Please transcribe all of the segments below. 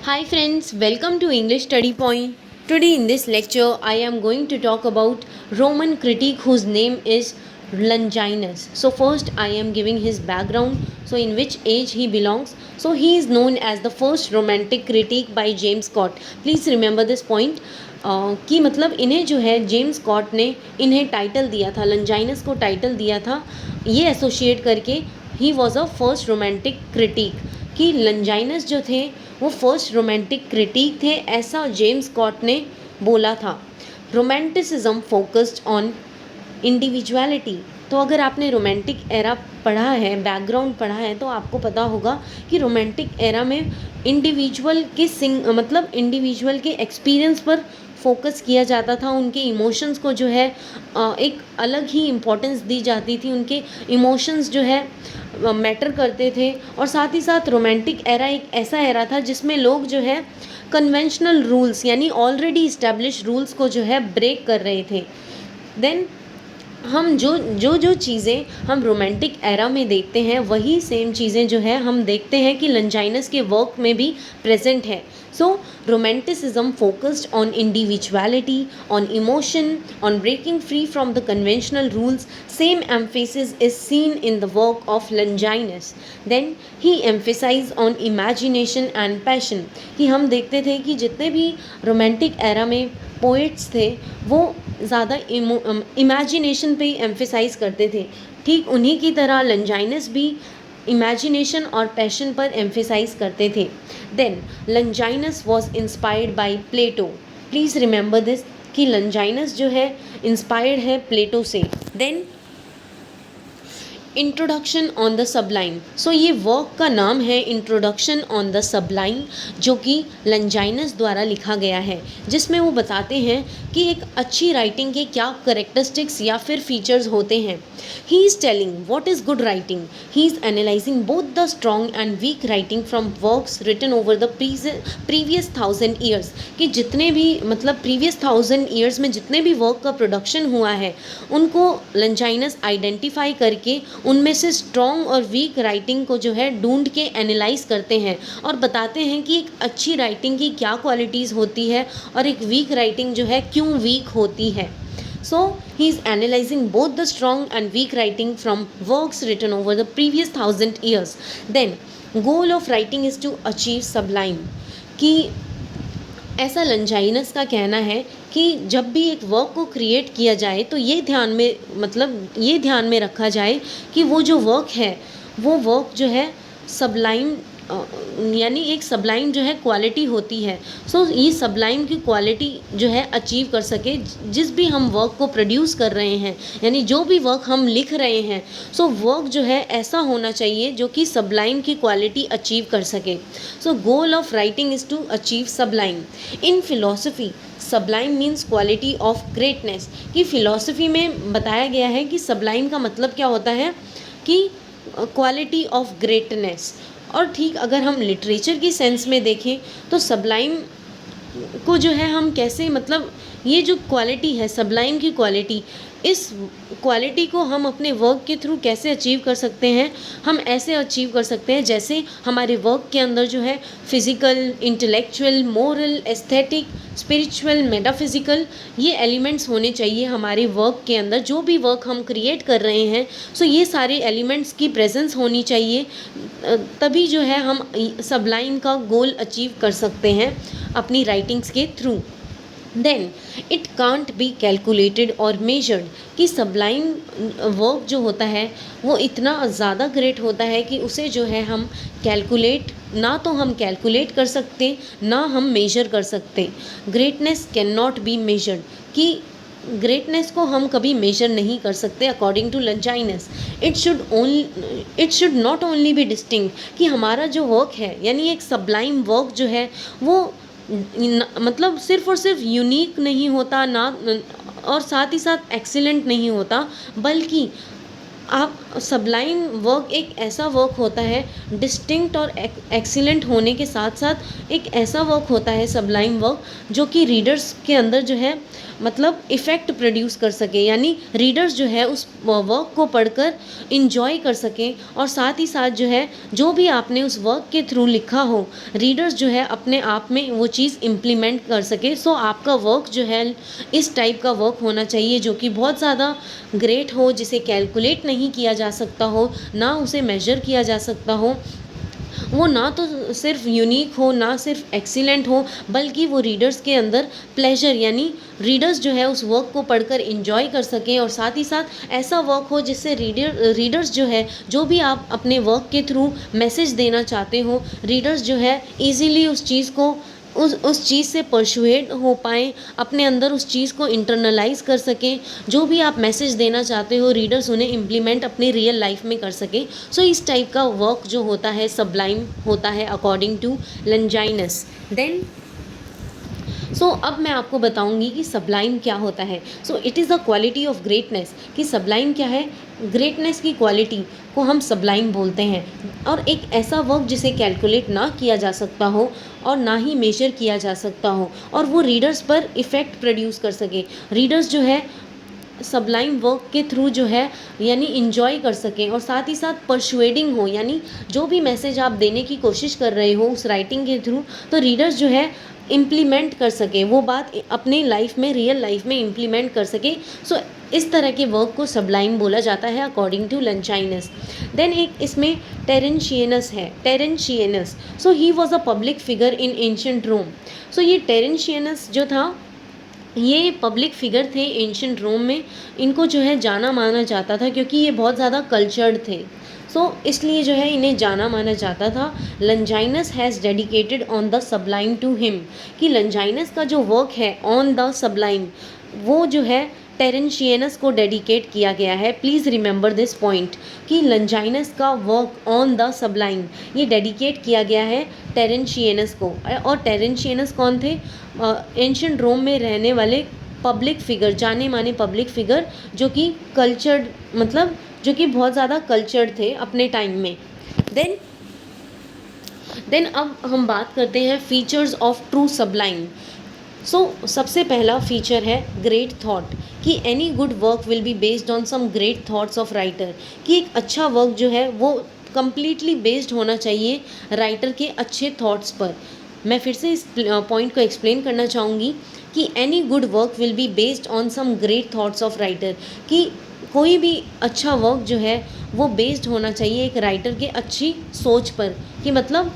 Hi friends, welcome to English Study Point. Today in this lecture I am going to talk about Roman critic whose name is Longinus. So first I am giving his background, so in which age he belongs. So he is known as the first romantic critic by James Scott. Please remember this point. कि मतलब इन्हें जो है James Scott ने इन्हें title दिया था, लंजाइनस को टाइटल दिया था ये एसोसिएट करके ही was a first romantic critic, कि लंजाइनस जो थे वो फर्स्ट रोमांटिक क्रिटिक थे, ऐसा जेम्स स्कॉट ने बोला था। Romanticism focused on individuality. तो अगर आपने रोमांटिक एरा पढ़ा है, बैकग्राउंड पढ़ा है, तो आपको पता होगा कि रोमांटिक एरा में इंडिविजुअल के मतलब इंडिविजुअल के एक्सपीरियंस पर फोकस किया जाता था, उनके इमोशंस को जो है एक अलग ही इम्पोर्टेंस दी जाती थी, उनके इमोशंस जो है मैटर करते थे। और साथ ही साथ रोमांटिक एरा एक ऐसा एरा था जिसमें लोग जो है कन्वेंशनल रूल्स यानी ऑलरेडी इस्टेब्लिश रूल्स को जो है ब्रेक कर रहे थे। देन हम जो चीज़ें हम रोमांटिक एरा में देखते हैं वही सेम चीज़ें जो है हम देखते हैं कि लंजाइनस के वर्क में भी प्रेजेंट है। So romanticism focused on individuality, on emotion, on breaking free from the conventional rules. Same emphasis is seen in the work of Longinus. Then he emphasise on imagination and passion, कि हम देखते थे कि जितने भी romantic era में poets थे वो ज़्यादा इमेजिनेशन पे ही एम्फेसाइज करते थे। ठीक उन्हीं की तरह लंजाइनस भी इमेजिनेशन और पैशन पर एम्फेसाइज करते थे। Then Longinus was inspired by Plato. Please remember this कि लंजाइनस जो है इंस्पायर्ड है प्लेटो से। Then introduction on the sublime. So ये वर्क का नाम है इंट्रोडक्शन ऑन द सबलाइन, जो कि लंजाइनस द्वारा लिखा गया है, जिसमें वो बताते हैं कि एक अच्छी राइटिंग के क्या करेक्टरिस्टिक्स या फिर फीचर्स होते हैं। He is telling what is good writing. He is analysing both the strong and weak writing from works written over the previous 1000 years, कि जितने भी मतलब प्रीवियस 1000 ईयर्स में जितने भी वर्क का प्रोडक्शन हुआ है उनको लंजाइनस आइडेंटिफाई करके उनमें से स्ट्रॉन्ग और वीक राइटिंग को जो है ढूंढ के एनालाइज करते हैं और बताते हैं कि एक अच्छी राइटिंग की क्या क्वालिटीज़ होती है और एक वीक राइटिंग जो है क्यों वीक होती है। So he is analyzing both the strong and weak writing from works written over the previous 1000 years. Then goal of writing is to achieve sublime, कि ऐसा लंजाइनस का कहना है कि जब भी एक वर्क को क्रिएट किया जाए तो ये ध्यान में रखा जाए कि वो जो वर्क है वो वर्क जो है सबलाइम यानी एक सबलाइम जो है क्वालिटी होती है। सो ये सबलाइम की क्वालिटी जो है अचीव कर सके जिस भी हम वर्क को प्रोड्यूस कर रहे हैं, यानी जो भी वर्क हम लिख रहे हैं, सो वर्क जो है ऐसा होना चाहिए जो कि सबलाइम की क्वालिटी अचीव कर सके। So goal of writing is to achieve sublime. In philosophy sublime means quality of greatness, कि फिलोसफी में बताया गया है कि सबलाइम का मतलब क्या होता है कि क्वालिटी ऑफ ग्रेटनेस। और ठीक अगर हम लिटरेचर की सेंस में देखें तो सबलाइम को जो है हम कैसे मतलब ये जो क्वालिटी है सबलाइम की क्वालिटी, इस क्वालिटी को हम अपने वर्क के थ्रू कैसे अचीव कर सकते हैं। हम ऐसे अचीव कर सकते हैं जैसे हमारे वर्क के अंदर जो है physical, intellectual, moral, aesthetic, spiritual, metaphysical ये एलिमेंट्स होने चाहिए हमारे वर्क के अंदर। जो भी वर्क हम क्रिएट कर रहे हैं सो ये सारे एलिमेंट्स की प्रेजेंस होनी चाहिए, तभी जो है हम सबलाइम का गोल अचीव कर सकते हैं अपनी राइटिंग्स के through. Then it can't be calculated और मेजर्ड, कि सबलाइम वर्क जो होता है वो इतना ज़्यादा ग्रेट होता है कि उसे जो है हम कैलकुलेट कर सकते ना हम मेजर कर सकते। Greatness can not be measured, कि ग्रेटनेस को हम कभी मेजर नहीं कर सकते according to Longinus. It should not only be distinct, कि हमारा जो वर्क है यानी एक सबलाइम वर्क जो है वो मतलब सिर्फ और सिर्फ यूनिक नहीं होता ना, और साथ ही साथ एक्सीलेंट नहीं होता, बल्कि आप सबलाइम वर्क एक ऐसा वर्क होता है डिस्टिंक्ट और एक्सीलेंट होने के साथ साथ एक ऐसा वर्क होता है सबलाइम वर्क जो कि रीडर्स के अंदर जो है मतलब इफ़ेक्ट प्रोड्यूस कर सके, यानी रीडर्स जो है उस वर्क को पढ़कर इंजॉय कर सकें, और साथ ही साथ जो है जो भी आपने उस वर्क के थ्रू लिखा हो, रीडर्स जो है अपने आप में वो चीज़ इम्प्लीमेंट कर सके। सो आपका वर्क जो है इस टाइप का वर्क होना चाहिए जो कि बहुत ज़्यादा ग्रेट हो, जिसे कैलकुलेट नहीं किया जा सकता हो, ना उसे मेजर किया जा सकता हो, वो ना तो सिर्फ यूनिक हो, ना सिर्फ एक्सीलेंट हो, बल्कि वो रीडर्स के अंदर प्लेजर, यानी रीडर्स जो है उस वर्क को पढ़कर इंजॉय कर सकें, और साथ ही साथ ऐसा वर्क हो जिससे रीडर्स जो है, जो भी आप अपने वर्क के थ्रू मैसेज देना चाहते हो, रीडर्स जो है ईज़िली उस चीज़ को उस चीज़ से परसुएड हो पाएँ, अपने अंदर उस चीज़ को इंटरनलाइज़ कर सकें, जो भी आप मैसेज देना चाहते हो रीडर्स उन्हें इम्प्लीमेंट अपनी रियल लाइफ में कर सकें। सो इस टाइप का वर्क जो होता है सबलाइम होता है अकॉर्डिंग टू लंजाइनस। देन अब मैं आपको बताऊंगी कि सबलाइम क्या होता है। It is the quality of greatness, कि सबलाइम क्या है, ग्रेटनेस की क्वालिटी को हम सबलाइम बोलते हैं, और एक ऐसा वर्क जिसे कैलकुलेट ना किया जा सकता हो और ना ही मेजर किया जा सकता हो, और वो रीडर्स पर इफ़ेक्ट प्रोड्यूस कर सके। रीडर्स जो है सबलाइम वर्क के थ्रू जो है यानी इंजॉय कर सकें, और साथ ही साथ परसुएडिंग हो, यानी जो भी मैसेज आप देने की कोशिश कर रहे हो उस राइटिंग के थ्रू, तो रीडर्स जो है इम्प्लीमेंट कर सकें, वो बात अपने लाइफ में, रियल लाइफ में इम्प्लीमेंट कर सके। इस तरह के वर्क को सबलाइम बोला जाता है अकॉर्डिंग टू लंचाइनस। देन एक इसमें टेरेंशियनस है, Terentianus. He was a public figure in ancient Rome. ये टेरेंशियनस जो था, ये पब्लिक फिगर थे एंशिएंट रोम में, इनको जो है जाना माना जाता था क्योंकि ये बहुत ज़्यादा कल्चर्ड थे। इसलिए जो है इन्हें जाना माना जाता था। Longinus has dedicated on the sublime to him, कि लंजाइनस का जो वर्क है ऑन द सबलाइम, वो जो है टेरेंशियनस को डेडिकेट किया गया है। प्लीज़ रिमेंबर दिस पॉइंट, कि लंजाइनस का वर्क ऑन द सबलाइम ये डेडिकेट किया गया है टेरेंशियनस को। और टेरेंशियनस कौन थे? एंशिएंट रोम में रहने वाले पब्लिक फिगर, जाने माने पब्लिक फिगर, जो कि कल्चर्ड, मतलब जो कि बहुत ज़्यादा कल्चर्ड थे अपने टाइम में। देन अब हम बात करते हैं फीचर्स ऑफ ट्रू सबलाइम। सबसे पहला फीचर है ग्रेट थॉट, कि any good work will be based on some great thoughts of writer, कि एक अच्छा वर्क जो है वो कम्प्लीटली बेस्ड होना चाहिए राइटर के अच्छे थॉट्स पर। मैं फिर से इस पॉइंट को एक्सप्लेन करना चाहूँगी कि any good work will be based on some great thoughts of writer, कि कोई भी अच्छा वर्क जो है वो बेस्ड होना चाहिए एक राइटर के अच्छी सोच पर, कि मतलब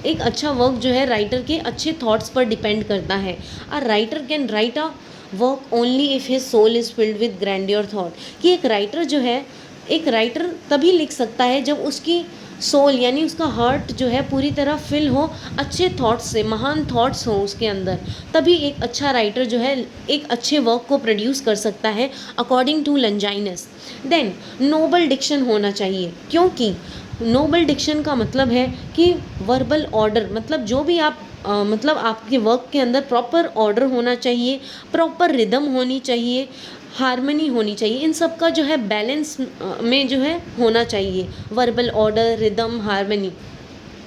एक अच्छा वर्क जो है राइटर के अच्छे थॉट्स पर डिपेंड करता है। A writer can write a work only if his soul is filled with grandeur thought, कि एक राइटर जो है, एक राइटर तभी लिख सकता है जब उसकी सोल यानी उसका हार्ट जो है पूरी तरह फिल हो अच्छे थॉट्स से, महान थॉट्स हो उसके अंदर, तभी एक अच्छा राइटर जो है एक अच्छे वर्क को प्रोड्यूस कर सकता है according to Longinus. Then noble diction होना चाहिए, क्योंकि नोबल डिक्शन का मतलब है कि वर्बल ऑर्डर, मतलब जो भी आप मतलब आपके वर्क के अंदर प्रॉपर ऑर्डर होना चाहिए, प्रॉपर रिदम होनी चाहिए, हारमनी होनी चाहिए, इन सब का जो है बैलेंस में जो है होना चाहिए, verbal order, rhythm, harmony.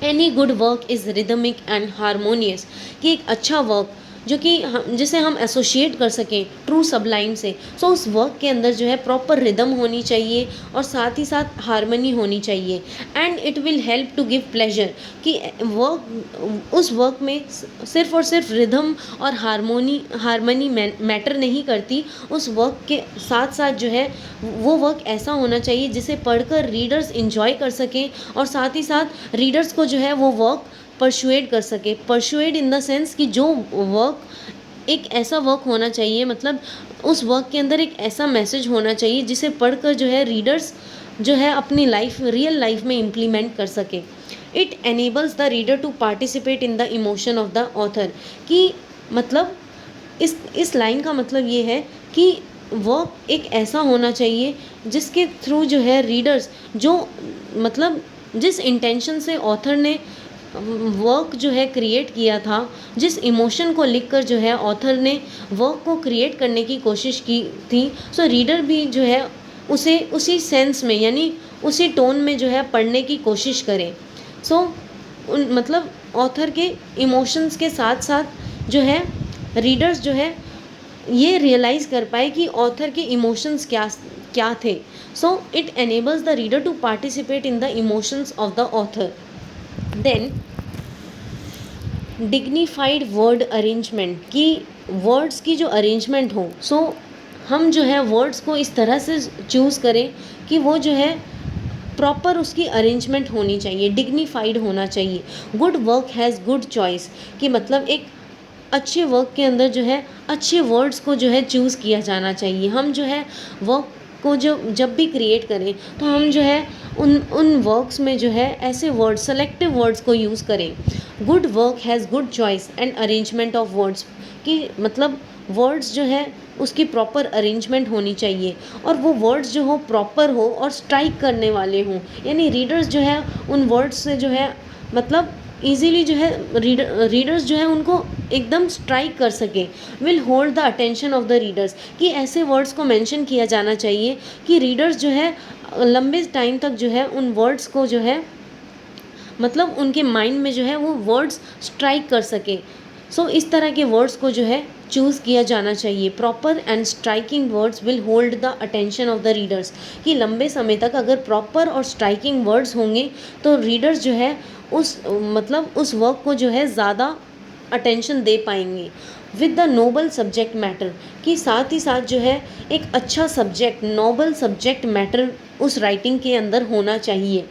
Any good work is rhythmic and harmonious, कि एक अच्छा वर्क जो कि जिसे हम एसोशिएट कर सकें ट्रू सबलाइम से, उस वर्क के अंदर जो है प्रॉपर रिदम होनी चाहिए और साथ ही साथ हारमनी होनी चाहिए। And it will help to give pleasure, कि उस वर्क में सिर्फ और सिर्फ रिदम और हारमनी मैटर नहीं करती, उस वर्क के साथ साथ जो है वो वर्क ऐसा होना चाहिए जिसे पढ़कर रीडर्स इंजॉय कर सकें, और साथ ही साथ रीडर्स को जो है वो वर्क परसुएड कर सके। परसुएड इन द सेंस कि जो वर्क एक ऐसा वर्क होना चाहिए, मतलब उस वर्क के अंदर एक ऐसा मैसेज होना चाहिए जिसे पढ़कर जो है रीडर्स जो है अपनी लाइफ, रियल लाइफ में इम्प्लीमेंट कर सके। It enables the reader to participate in the emotion of the author, कि मतलब इस लाइन का मतलब ये है कि वर्क एक ऐसा होना चाहिए जिसके थ्रू जो है रीडर्स जो मतलब जिस इंटेंशन से ऑथर ने वर्क जो है क्रिएट किया था, जिस इमोशन को लिखकर जो है ऑथर ने वर्क को क्रिएट करने की कोशिश की थी, रीडर भी जो है उसे उसी सेंस में यानी उसी टोन में जो है पढ़ने की कोशिश करें। मतलब ऑथर के इमोशंस के साथ साथ जो है रीडर्स जो है ये रियलाइज़ कर पाए कि ऑथर के इमोशंस क्या क्या थे। So it enables the reader to participate in the emotions of the author. Then dignified word arrangement, कि वर्ड्स की जो अरेंजमेंट हो, सो हम जो है वर्ड्स को इस तरह से चूज़ करें कि वो जो है प्रॉपर उसकी अरेंजमेंट होनी चाहिए, डिग्निफाइड होना चाहिए। Good work has good choice, कि मतलब एक अच्छे वर्क के अंदर जो है अच्छे वर्ड्स को जो है चूज़ किया जाना चाहिए। हम जो है वर्क को जब भी क्रिएट करें तो हम जो है उन वर्क्स में जो है ऐसे वर्ड्स, सेलेक्टिव वर्ड्स को यूज़ करें। Good work has good choice and arrangement of words, कि मतलब वर्ड्स जो है उसकी प्रॉपर अरेंजमेंट होनी चाहिए, और वो वर्ड्स जो हो प्रॉपर हो और स्ट्राइक करने वाले हों, यानी रीडर्स जो है उन वर्ड्स से जो है मतलब इजीली जो है रीडर्स जो है उनको एकदम स्ट्राइक कर सके। Will hold the attention of the readers, कि ऐसे वर्ड्स को मेंशन किया जाना चाहिए कि रीडर्स जो है लंबे टाइम तक जो है उन वर्ड्स को जो है मतलब उनके माइंड में जो है वो वर्ड्स स्ट्राइक कर सके। सो इस तरह के वर्ड्स को जो है चूज़ किया जाना चाहिए। Proper and striking words will hold the attention of the readers, कि लंबे समय तक अगर प्रॉपर और स्ट्राइकिंग वर्ड्स होंगे तो रीडर्स जो है उस वर्क को जो है ज़्यादा अटेंशन दे पाएंगे। With the noble subject matter, कि साथ ही साथ जो है एक अच्छा सब्जेक्ट, नोबल सब्जेक्ट मैटर उस राइटिंग के अंदर होना चाहिए।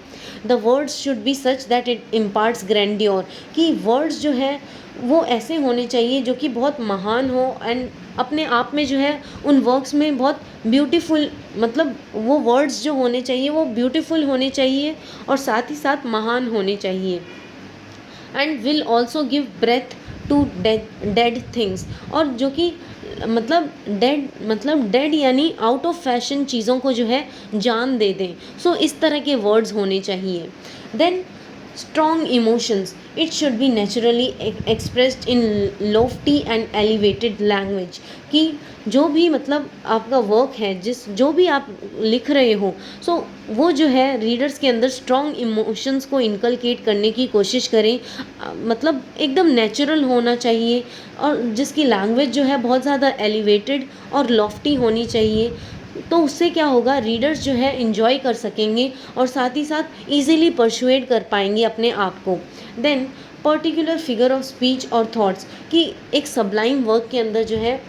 The words should be such that it imparts grandeur, कि वर्ड्स जो है वो ऐसे होने चाहिए जो कि बहुत महान हो एंड अपने आप में जो है उन वर्क्स में बहुत ब्यूटीफुल, मतलब वो वर्ड्स जो होने चाहिए वो ब्यूटीफुल होने चाहिए और साथ ही साथ महान होने चाहिए। And will also give breath to dead things, और जो कि मतलब डेड यानी आउट ऑफ फैशन चीज़ों को जो है जान दे दें। सो इस तरह के वर्ड्स होने चाहिए। Then strong emotions, it should be naturally expressed in lofty and elevated language, कि जो भी मतलब आपका वर्क है, जो भी आप लिख रहे हो, सो वो जो है रीडर्स के अंदर स्ट्रॉन्ग इमोशंस को इनकलकेट करने की कोशिश करें। मतलब एकदम नेचुरल होना चाहिए, और जिसकी लैंग्वेज जो है बहुत ज़्यादा एलिवेटेड और लॉफ्टी होनी चाहिए। तो उससे क्या होगा, रीडर्स जो है इंजॉय कर सकेंगे और साथ ही साथ इजीली परसुएड कर पाएंगे अपने आप को। Then particular figure of speech और थॉट्स, कि एक सबलाइन वर्क के अंदर जो है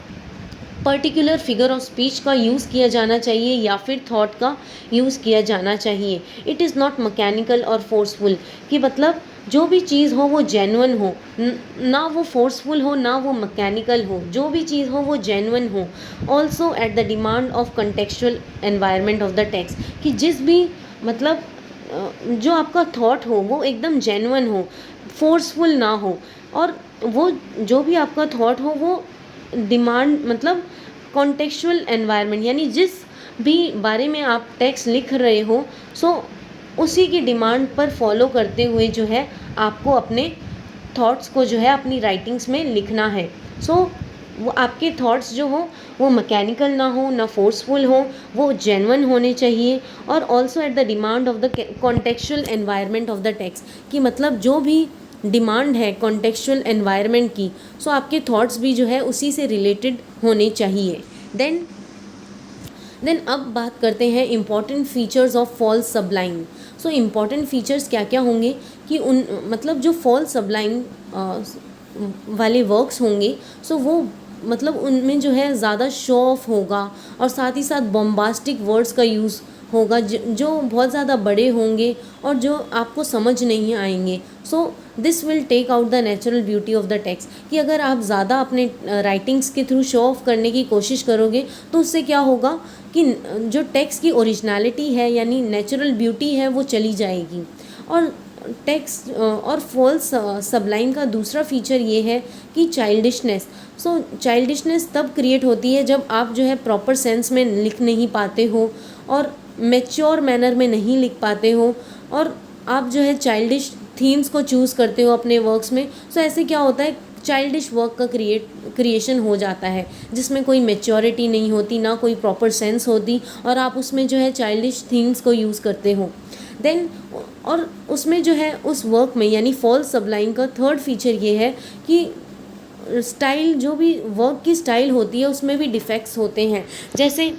पर्टिकुलर फिगर ऑफ स्पीच का यूज़ किया जाना चाहिए या फिर थॉट का यूज़ किया जाना चाहिए। इट इज़ नॉट मैकेनिकल और फोर्सफुल, कि मतलब जो भी चीज़ हो वो जेन्युइन हो, ना वो फोर्सफुल हो ना वो मैकेनिकल हो, जो भी चीज़ हो वो जेन्युइन हो। Also at the demand of contextual environment of the text, कि जिस भी मतलब जो आपका थॉट हो वो एकदम जेन्युइन हो, फोर्सफुल ना हो, और वो जो भी आपका थॉट हो वो डिमांड मतलब कॉन्टेक्चुअल एनवायरनमेंट, यानी जिस भी बारे में आप टेक्स्ट लिख रहे हो, सो उसी की डिमांड पर फॉलो करते हुए जो है आपको अपने थॉट्स को जो है अपनी राइटिंग्स में लिखना है। सो वो आपके थॉट्स जो हो वो मैकेनिकल ना हो ना फोर्सफुल हो, वो जेन्युइन होने चाहिए। और also at the demand of the contextual environment of the text, कि मतलब जो भी डिमांड है कॉन्टेक्चुअल एनवायरनमेंट की, सो आपके थॉट्स भी जो है उसी से रिलेटेड होने चाहिए। देन अब बात करते हैं important features of false sublime. So important features क्या क्या होंगे कि उन मतलब जो फॉल्स सबलाइन वाले वर्क्स होंगे, सो वो मतलब उनमें जो है ज़्यादा शो ऑफ होगा और साथ ही साथ बॉम्बास्टिक वर्ड्स का यूज़ होगा जो बहुत ज़्यादा बड़े होंगे और जो आपको समझ नहीं आएंगे। So this will take out the natural beauty of the text, कि अगर आप ज़्यादा अपने राइटिंग्स के थ्रू शो ऑफ करने की कोशिश करोगे तो उससे क्या होगा कि जो टेक्स्ट की ओरिजिनलिटी है यानी नेचुरल ब्यूटी है वो चली जाएगी। और टेक्स्ट और फॉल्स सबलाइन का दूसरा फीचर ये है कि चाइल्डिशनेस। सो चाइल्डिशनेस तब क्रिएट होती है जब आप जो है प्रॉपर सेंस में लिख नहीं पाते हो और मैच्योर मैनर में नहीं लिख पाते हो, और आप जो है चाइल्डिश थीम्स को चूज़ करते हो अपने वर्क्स में। सो ऐसे क्या होता है, चाइल्डिश वर्क का क्रिएशन हो जाता है जिसमें कोई मैच्योरिटी नहीं होती, ना कोई प्रॉपर सेंस होती, और आप उसमें जो है चाइल्डिश थीम्स को यूज़ करते हो। देन और उसमें जो है उस वर्क में यानी फॉल्स सबलाइन का थर्ड फीचर ये है कि स्टाइल जो भी वर्क की स्टाइल होती है उसमें भी डिफेक्ट्स होते हैं, जैसे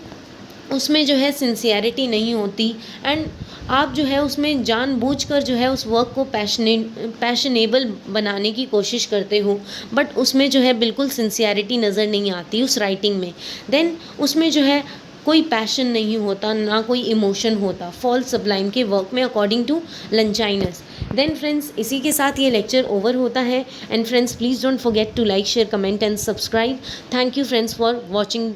उसमें जो है सिंसियरिटी नहीं होती, एंड आप जो है उसमें जानबूझकर जो है उस वर्क को पैशनेबल बनाने की कोशिश करते हो, बट उसमें जो है बिल्कुल सिंसियरिटी नज़र नहीं आती उस राइटिंग में। देन उसमें जो है कोई पैशन नहीं होता, ना कोई इमोशन होता फॉल्स सबलाइन के वर्क में, according to Longinus. Then friends, इसी के साथ ये लेक्चर ओवर होता है। And friends, please don't forget to like, share, comment and subscribe. Thank you friends for watching